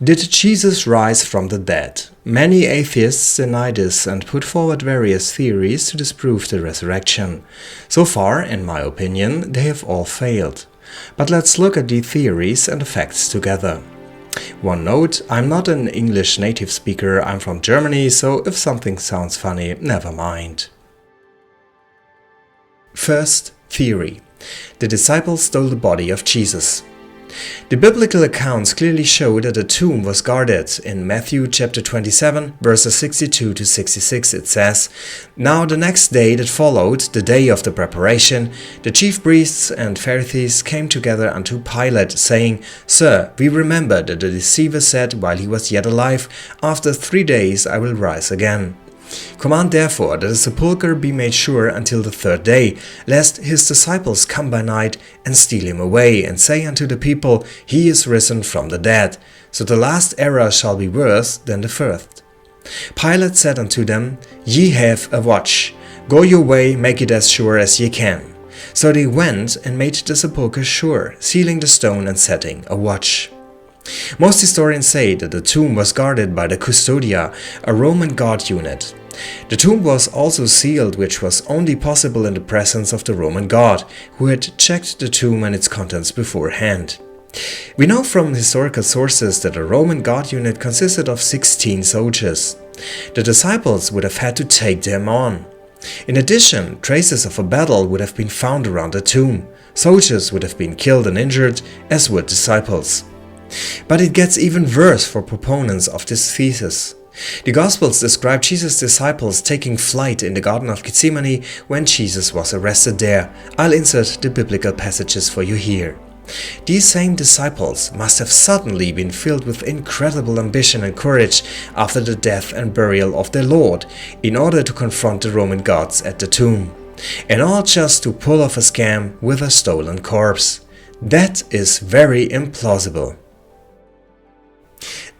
Did Jesus rise from the dead? Many atheists deny this and put forward various theories to disprove the resurrection. So far, in my opinion, they have all failed. But let's look at the theories and the facts together. One note, I'm not an English native speaker, I'm from Germany, so if something sounds funny, never mind. First theory. The disciples stole the body of Jesus. The biblical accounts clearly show that the tomb was guarded. In Matthew chapter 27, verses 62 to 66 it says, "Now the next day that followed, the day of the preparation, the chief priests and Pharisees came together unto Pilate, saying, Sir, we remember that the deceiver said while he was yet alive, After 3 days I will rise again. Command therefore that a sepulchre be made sure until the 3rd day, lest his disciples come by night and steal him away, and say unto the people, He is risen from the dead. So the last error shall be worse than the first. Pilate said unto them, Ye have a watch. Go your way, make it as sure as ye can. So they went and made the sepulchre sure, sealing the stone and setting a watch. Most historians say that the tomb was guarded by the custodia, a Roman guard unit. The tomb was also sealed, which was only possible in the presence of the Roman guard, who had checked the tomb and its contents beforehand. We know from historical sources that the Roman guard unit consisted of 16 soldiers. The disciples would have had to take them on. In addition, traces of a battle would have been found around the tomb. Soldiers would have been killed and injured, as would disciples. But it gets even worse for proponents of this thesis. The Gospels describe Jesus' disciples taking flight in the Garden of Gethsemane when Jesus was arrested there. I'll insert the biblical passages for you here. These same disciples must have suddenly been filled with incredible ambition and courage after the death and burial of their Lord, in order to confront the Roman guards at the tomb. And all just to pull off a scam with a stolen corpse. That is very implausible.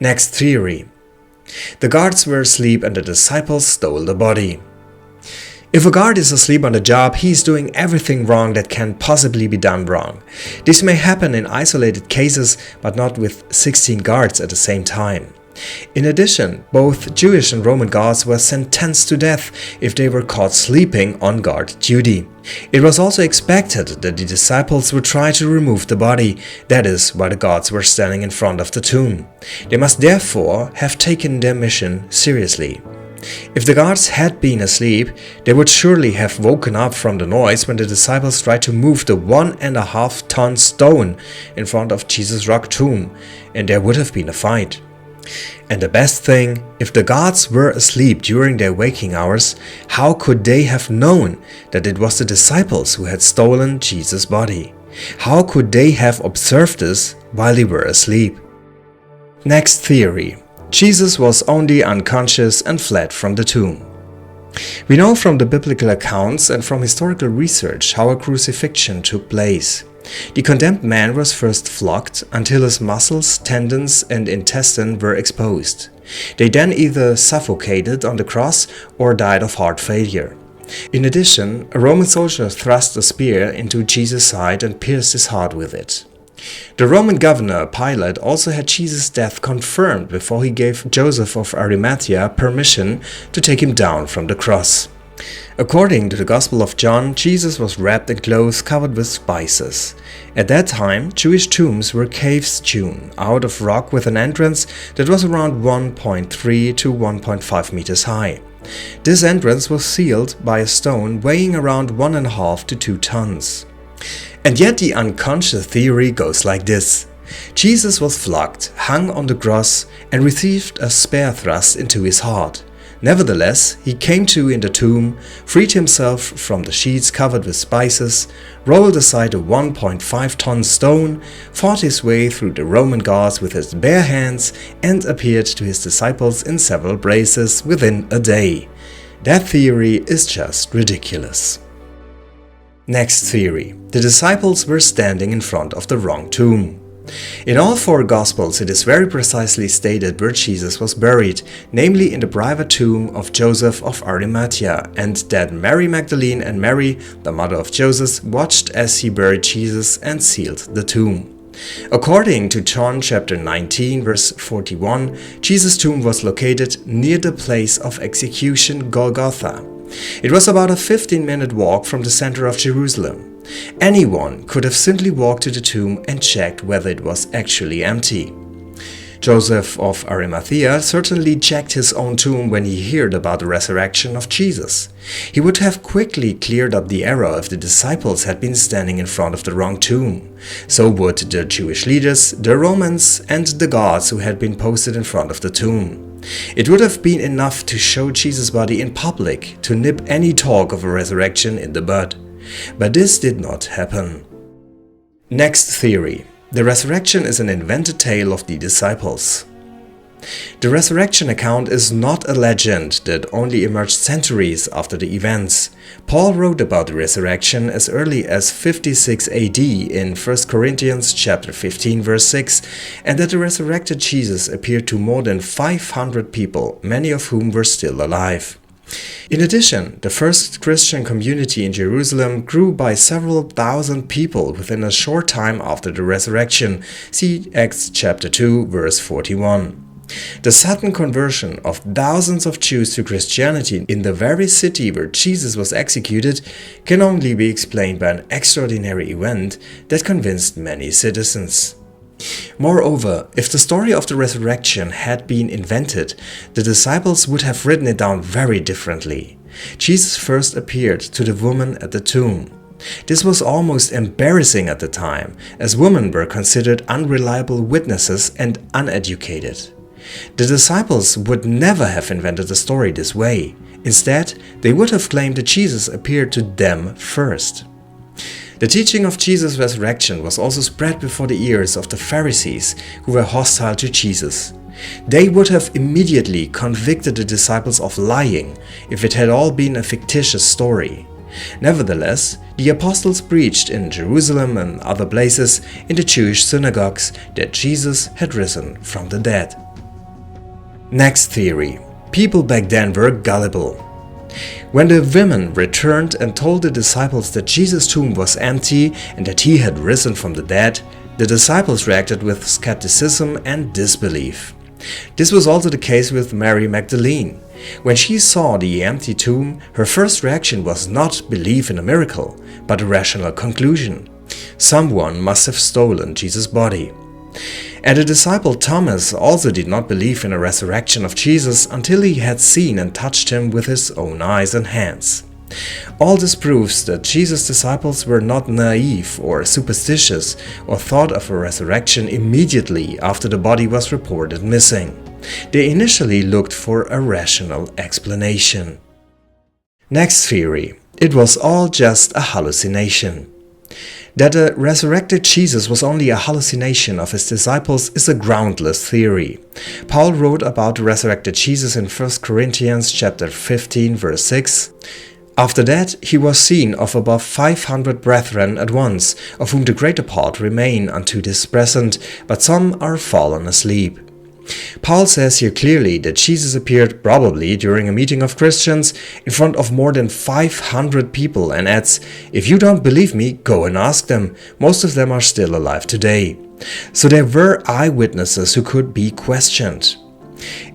Next theory. The guards were asleep and the disciples stole the body. If a guard is asleep on the job, he is doing everything wrong that can possibly be done wrong. This may happen in isolated cases, but not with 16 guards at the same time. In addition, both Jewish and Roman guards were sentenced to death if they were caught sleeping on guard duty. It was also expected that the disciples would try to remove the body. That is why the guards were standing in front of the tomb. They must therefore have taken their mission seriously. If the guards had been asleep, they would surely have woken up from the noise when the disciples tried to move the 1.5-ton stone in front of Jesus' rock tomb, and there would have been a fight. And the best thing, if the guards were asleep during their waking hours, how could they have known that it was the disciples who had stolen Jesus' body? How could they have observed this while they were asleep? Next theory. Jesus was only unconscious and fled from the tomb. We know from the biblical accounts and from historical research how a crucifixion took place. The condemned man was first flogged until his muscles, tendons and intestine were exposed. They then either suffocated on the cross or died of heart failure. In addition, a Roman soldier thrust a spear into Jesus' side and pierced his heart with it. The Roman governor Pilate also had Jesus' death confirmed before he gave Joseph of Arimathea permission to take him down from the cross. According to the Gospel of John, Jesus was wrapped in clothes covered with spices. At that time, Jewish tombs were caves hewn out of rock with an entrance that was around 1.3 to 1.5 meters high. This entrance was sealed by a stone weighing around 1.5 to 2 tons. And yet the unconscious theory goes like this. Jesus was flogged, hung on the cross, and received a spear thrust into his heart. Nevertheless, he came to in the tomb, freed himself from the sheets covered with spices, rolled aside a 1.5-ton stone, fought his way through the Roman guards with his bare hands, and appeared to his disciples in several places within a day. That theory is just ridiculous. Next theory. The disciples were standing in front of the wrong tomb. In all 4 Gospels it is very precisely stated where Jesus was buried, namely in the private tomb of Joseph of Arimathea, and that Mary Magdalene and Mary, the mother of Joseph, watched as he buried Jesus and sealed the tomb. According to John chapter 19 verse 41, Jesus' tomb was located near the place of execution Golgotha. It was about a 15-minute walk from the center of Jerusalem. Anyone could have simply walked to the tomb and checked whether it was actually empty. Joseph of Arimathea certainly checked his own tomb when he heard about the resurrection of Jesus. He would have quickly cleared up the error if the disciples had been standing in front of the wrong tomb. So would the Jewish leaders, the Romans, and the guards who had been posted in front of the tomb. It would have been enough to show Jesus' body in public to nip any talk of a resurrection in the bud. But this did not happen. Next theory. The resurrection is an invented tale of the disciples. The resurrection account is not a legend that only emerged centuries after the events. Paul wrote about the resurrection as early as 56 AD in 1 Corinthians chapter 15 verse 6, and that the resurrected Jesus appeared to more than 500 people, many of whom were still alive. In addition, the first Christian community in Jerusalem grew by several thousand people within a short time after the resurrection. See Acts chapter 2 verse 41. The sudden conversion of thousands of Jews to Christianity in the very city where Jesus was executed can only be explained by an extraordinary event that convinced many citizens. Moreover, if the story of the resurrection had been invented, the disciples would have written it down very differently. Jesus first appeared to the woman at the tomb. This was almost embarrassing at the time, as women were considered unreliable witnesses and uneducated. The disciples would never have invented the story this way. Instead, they would have claimed that Jesus appeared to them first. The teaching of Jesus' resurrection was also spread before the ears of the Pharisees, who were hostile to Jesus. They would have immediately convicted the disciples of lying if it had all been a fictitious story. Nevertheless, the apostles preached in Jerusalem and other places in the Jewish synagogues that Jesus had risen from the dead. Next theory. People back then were gullible. When the women returned and told the disciples that Jesus' tomb was empty and that he had risen from the dead, the disciples reacted with skepticism and disbelief. This was also the case with Mary Magdalene. When she saw the empty tomb, her first reaction was not belief in a miracle, but a rational conclusion. Someone must have stolen Jesus' body. And the disciple Thomas also did not believe in a resurrection of Jesus until he had seen and touched him with his own eyes and hands. All this proves that Jesus' disciples were not naive or superstitious or thought of a resurrection immediately after the body was reported missing. They initially looked for a rational explanation. Next theory. It was all just a hallucination. That the resurrected Jesus was only a hallucination of his disciples is a groundless theory. Paul wrote about the resurrected Jesus in 1 Corinthians chapter 15 verse 6. After that, he was seen of above 500 brethren at once, of whom the greater part remain unto this present, but some are fallen asleep. Paul says here clearly that Jesus appeared probably during a meeting of Christians in front of more than 500 people and adds, "If you don't believe me, go and ask them. Most of them are still alive today." So there were eyewitnesses who could be questioned.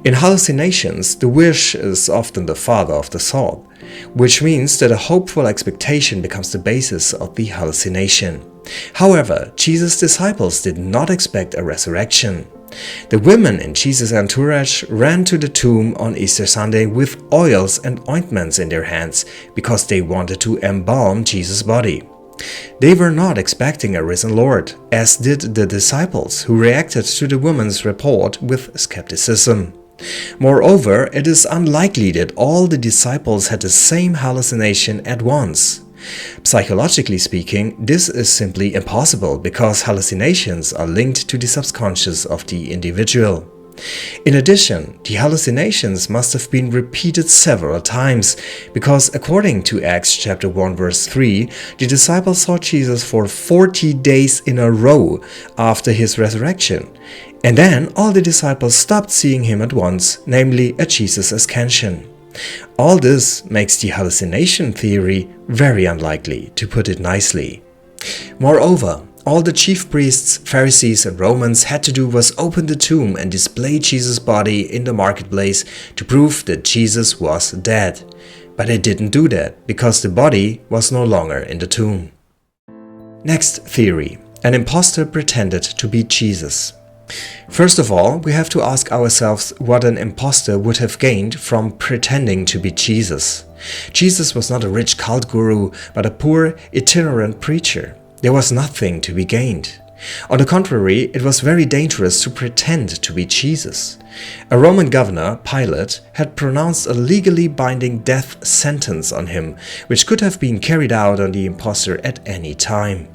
In hallucinations, the wish is often the father of the thought, which means that a hopeful expectation becomes the basis of the hallucination. However, Jesus' disciples did not expect a resurrection. The women in Jesus' entourage ran to the tomb on Easter Sunday with oils and ointments in their hands because they wanted to embalm Jesus' body. They were not expecting a risen Lord, as did the disciples, who reacted to the woman's report with skepticism. Moreover, it is unlikely that all the disciples had the same hallucination at once. Psychologically speaking, this is simply impossible because hallucinations are linked to the subconscious of the individual. In addition, the hallucinations must have been repeated several times because according to Acts chapter 1 verse 3, the disciples saw Jesus for 40 days in a row after his resurrection. And then all the disciples stopped seeing him at once, namely at Jesus' ascension. All this makes the hallucination theory very unlikely, to put it nicely. Moreover, All the chief priests, Pharisees and Romans had to do was open the tomb and display Jesus' body in the marketplace to prove that Jesus was dead. But they didn't do that because the body was no longer in the tomb. Next theory. An impostor pretended to be Jesus. First of all, we have to ask ourselves what an impostor would have gained from pretending to be Jesus. Jesus was not a rich cult guru, but a poor, itinerant preacher. There was nothing to be gained. On the contrary, it was very dangerous to pretend to be Jesus. A Roman governor, Pilate, had pronounced a legally binding death sentence on him, which could have been carried out on the impostor at any time.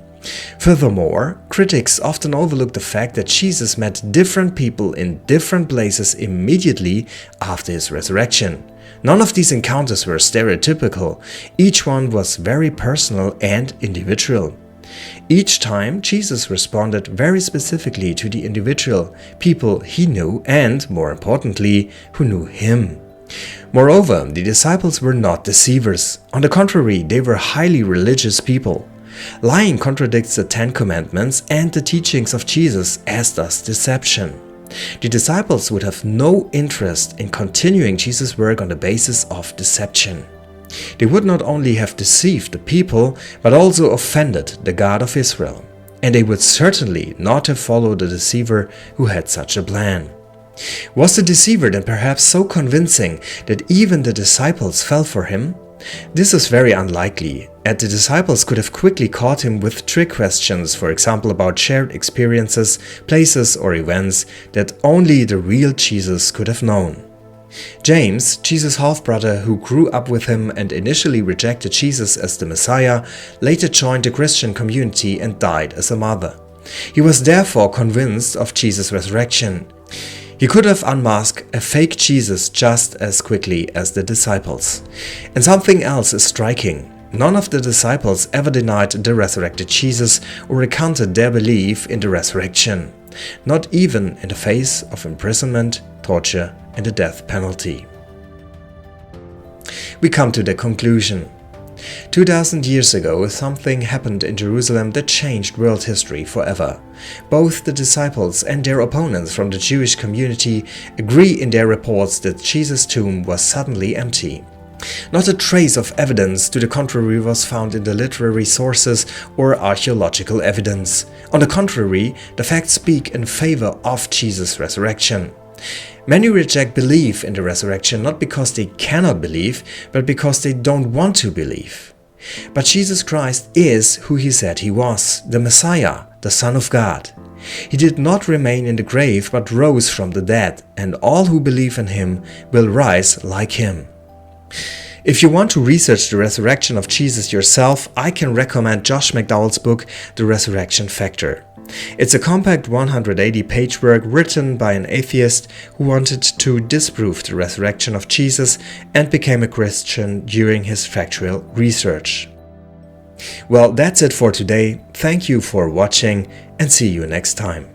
Furthermore, critics often overlook the fact that Jesus met different people in different places immediately after his resurrection. None of these encounters were stereotypical. Each one was very personal and individual. Each time, Jesus responded very specifically to the individual, people he knew and, more importantly, who knew him. Moreover, the disciples were not deceivers. On the contrary, they were highly religious people. Lying contradicts the Ten Commandments and the teachings of Jesus, as does deception. The disciples would have no interest in continuing Jesus' work on the basis of deception. They would not only have deceived the people, but also offended the God of Israel. And they would certainly not have followed the deceiver who had such a plan. Was the deceiver then perhaps so convincing that even the disciples fell for him? This is very unlikely, as the disciples could have quickly caught him with trick questions, for example about shared experiences, places or events that only the real Jesus could have known. James, Jesus' half-brother who grew up with him and initially rejected Jesus as the Messiah, later joined the Christian community and died as a martyr. He was therefore convinced of Jesus' resurrection. He could have unmasked a fake Jesus just as quickly as the disciples. And something else is striking. None of the disciples ever denied the resurrected Jesus or recanted their belief in the resurrection. Not even in the face of imprisonment, torture, and the death penalty. We come to the conclusion. 2000 years ago, something happened in Jerusalem that changed world history forever. Both the disciples and their opponents from the Jewish community agree in their reports that Jesus' tomb was suddenly empty. Not a trace of evidence to the contrary was found in the literary sources or archaeological evidence. On the contrary, the facts speak in favor of Jesus' resurrection. Many reject belief in the resurrection not because they cannot believe, but because they don't want to believe. But Jesus Christ is who he said he was, the Messiah, the Son of God. He did not remain in the grave but rose from the dead, and all who believe in him will rise like him. If you want to research the resurrection of Jesus yourself, I can recommend Josh McDowell's book, The Resurrection Factor. It's a compact 180-page work written by an atheist who wanted to disprove the resurrection of Jesus and became a Christian during his factual research. Well, that's it for today. Thank you for watching and see you next time.